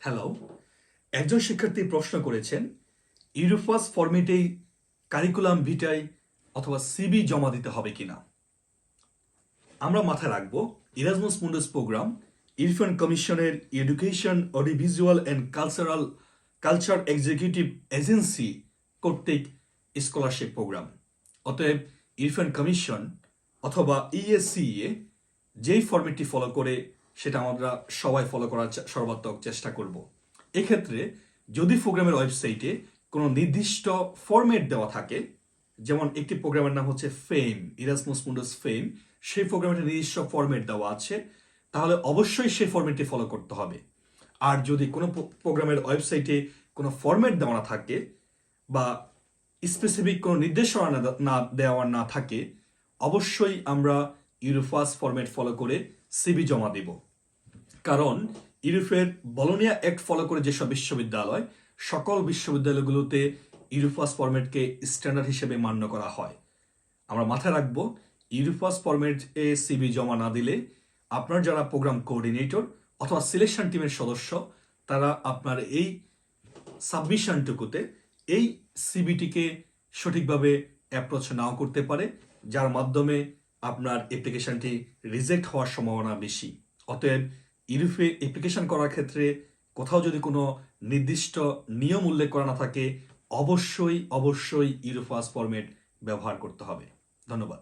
Hello, একজন শিক্ষার্থী প্রশ্ন করেছেন ইউরোপাস ফরম্যাটেই কারিকুলাম ভিটায় অথবা সিবি জমা দিতে হবে কিনা। আমরা মাথায় রাখবো ইরাজমাস মুন্ডাস প্রোগ্রাম ইরফান কমিশনের education audiovisual and culture executive agency কর্তৃক স্কলারশিপ প্রোগ্রাম। অতএব ইরফান কমিশন অথবা ইএসসিএ যেই ফরম্যাটটি ফলো করে সেটা আমরা সবাই ফলো করার সর্বাত্মক চেষ্টা করব। এক্ষেত্রে যদি প্রোগ্রামের ওয়েবসাইটে কোনো নির্দিষ্ট ফরম্যাট দেওয়া থাকে, যেমন একটি প্রোগ্রামের নাম হচ্ছে ফেম, ইরাসমাস মুন্ডাস ফেম, সেই প্রোগ্রামের নির্দিষ্ট ফরম্যাট দেওয়া আছে, তাহলে অবশ্যই সেই ফরম্যাটটি ফলো করতে হবে। আর যদি কোনো প্রোগ্রামের ওয়েবসাইটে কোনো ফরম্যাট দেওয়া না থাকে বা স্পেসিফিক কোনো নির্দেশনা না দেওয়া না থাকে, অবশ্যই আমরা ইউরোপাস ফরম্যাট ফলো করে সিবি জমা দেব। কারণ ইউরোপের বলোনিয়া অ্যাক্ট ফলো করে যেসব বিশ্ববিদ্যালয়, সকল বিশ্ববিদ্যালয়গুলোতে ইউরোপাস ফরম্যাটকে স্ট্যান্ডার্ড হিসেবে মান্য করা হয়। আমরা মাথায় রাখবো ইউরোপাস ফরম্যাটে সিবি জমা না দিলে আপনার যারা প্রোগ্রাম কোঅর্ডিনেটর অথবা সিলেকশন টিমের সদস্য, তারা আপনার এই সাবমিশনটুকুতে এই সিবিটিকে সঠিকভাবে অ্যাপ্রোচ নাও করতে পারে, যার মাধ্যমে আপনার অ্যাপ্লিকেশনটি রিজেক্ট হওয়ার সম্ভাবনা বেশি। অতএব ইউরোপে অ্যাপ্লিকেশন করার ক্ষেত্রে কোথাও যদি কোনো নির্দিষ্ট নিয়ম উল্লেখ করা না থাকে, অবশ্যই ইউরোপাস ফরম্যাট ব্যবহার করতে হবে। ধন্যবাদ।